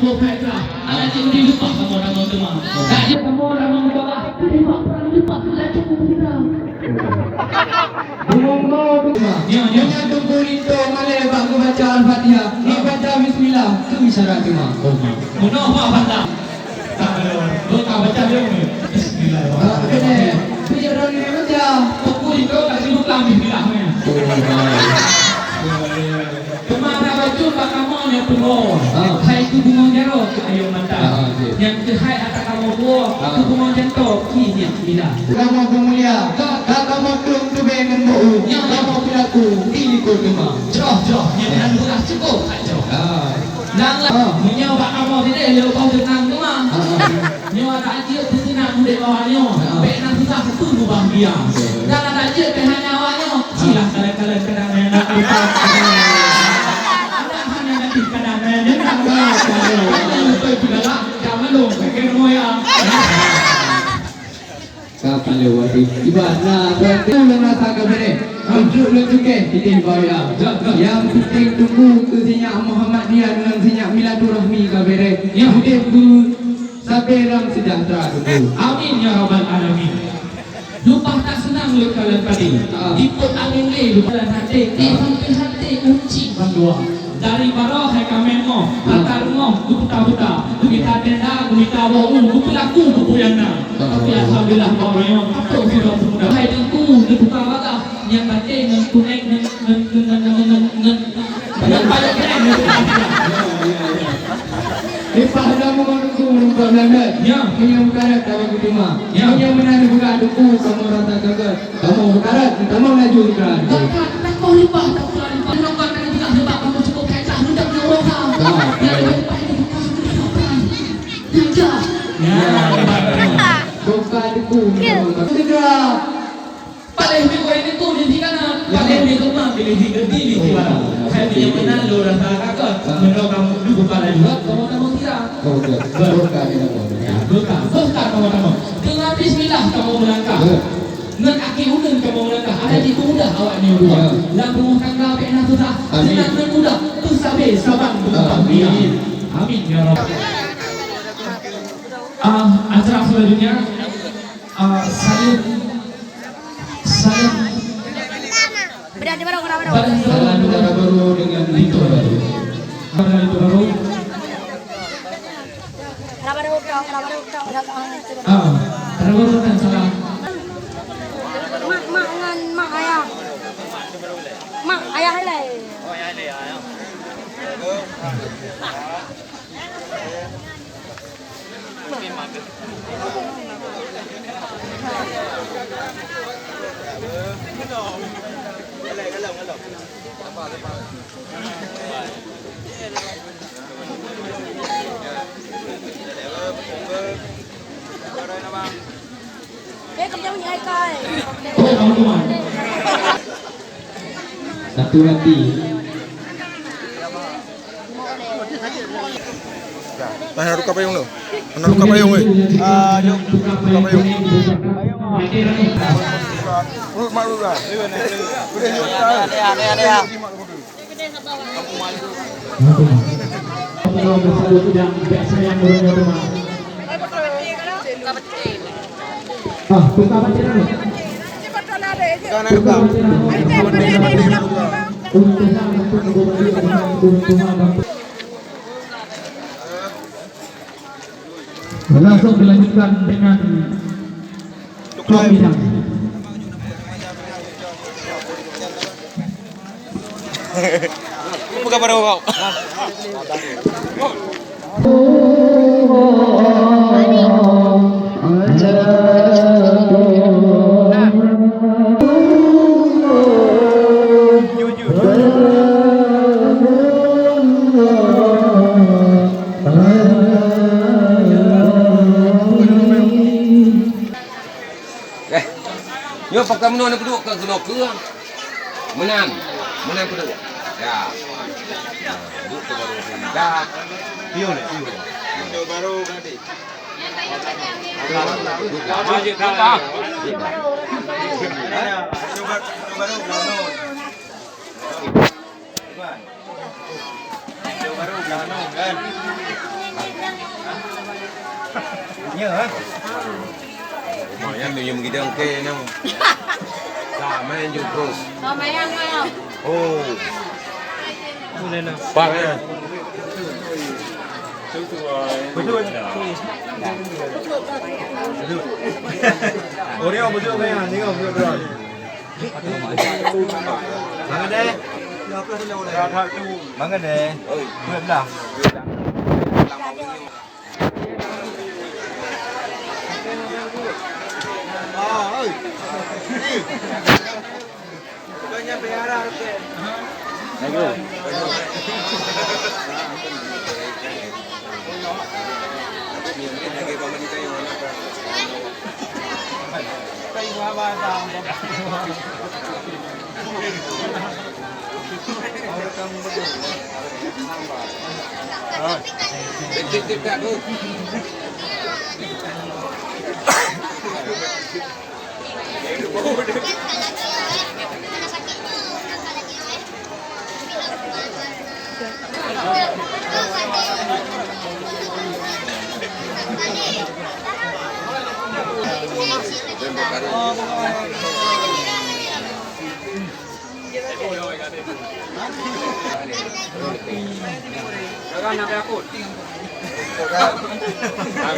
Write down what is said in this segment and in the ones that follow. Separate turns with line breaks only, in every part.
subuh baiklah. Anak cikgu lupa kamu orang utama. Tak ada kamu orang utama. Lupa orang lupa lagi kita.
Nyonya tunggu itu malai aku baca Al-Fatihah. Ni baca Bismillah. Tu isyarat cuma.
Muno apa benda? Tak ada. Kau baca dia ni. Bismillah.
Kena. Punya orang ni baca.
Tunggu itu kasih buka Bismillah. Kemana baju kamu yang tunggu? Hai tu bunga jeruk ayo mantap. Yang hai atas kamu buah tu bunga jentok kini bila.
Kamu pemulia. Kamu tu bengen bu. Kamu pelaku ini kau cuma.
Joh yang bukan cukup aja. Nanglah menyawa kamu tidak leu kau tenang tu mah. Nyawa tak dia tu tenang muda bawahnya. Baik nak susah satu lubang dia. Dan ada dia pehan nyawanya. Silah kala-kala kena nak kita.
Kapan lewat ibadah berarti rasa kabare tunjuk ke kita bawa yang penting tunggu tu sinyak Muhammadiyah dengan sinyak Miladurrahmi kabare hidup sampai dalam sejahtera tunggu
amin ya rabbal alamin. Lupa tak senang lu kalian tadi. Ikut angin le lupa hati sampai hati unci bandua. Dari baroh hai kamemo atar ngoh buta kita tenda kita bawa pelaku buyana. Tapi alhamdulillah bawa atau sudah sudah hai dengku buka wala yang batin dengan kuning dengan banyak keren.
Lepas dah menunggu belanda. Ya, punya perkara tahu cuma. Punya menarik buka duku kamu rata kaget. Kamu perkara kamu laju kan.
Tak kau lipat tak kau lipat. Nongkar kan tidak sebab kamu cukup kacau hendak menawar kau. Ya, lepas ini buka. Ya.
Buka duku. Tidak.
Paling minggu ini tu jadi kan paling minggu mah pilih di mana. Saya punya mana lo rasa kakak. Menurut kamu buka lagi. Kamu tidak.
Buka ini
Buka kamu. Dengan Bismillah kamu melangkah. Dengan kaki udun kamu melangkah. Ada di mudah awak ni dua. Lampu tangga pena susah. Senang dan mudah. Tu sabar sabang bukan dia. Amin ya Rabb. Acara selanjutnya saling
Berada baru.
Saudara baru dengan itu baru.
Itu baru. Terbaru kan salah.
Mak ayah. Mak ayah helai. Kerja punya Haikal.
Satu lagi.
Nah, nak buka payung tu. Nak buka payung weh. Jom buka payung. Urut mak urut lah. Boleh jom. Ada.
Kalau bersama tidak biasa yang berumur rumah. Buka baca ni.
Kan nak buka.
Langsung dilanjutkan dengan pembinaan.
Buka baru kau.
Yo pakai menua ni kedua ke menang kedua. Ya. Duduk tu baru dah.
Pion baru nanti.
Maju kau.
Coba baru Blano. Coba baru Blano kan.
Lumayan nih yang begini angke nang. Sama yang juga.
Sama yang mau.
Oh. Bang ya.
Ủa không chưa nghe hả? Không chưa rồi. Mang cái đây. Mang cái này. Nguyện nào. Ơi. Kayaknya biara oke. Ayo.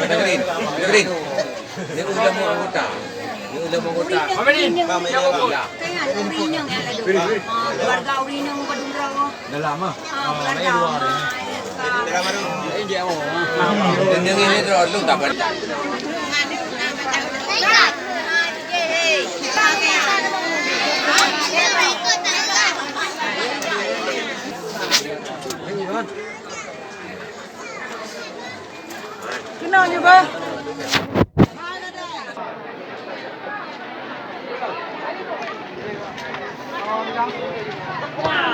Dengerin. Ini udah mau anggota.
Pamirin. Kaya uri nang ala do. Keluarga uri nang Madura.
Dah lama.
Keluarga.
Yang ini terus lu dapat.
Kenal juga. Wow.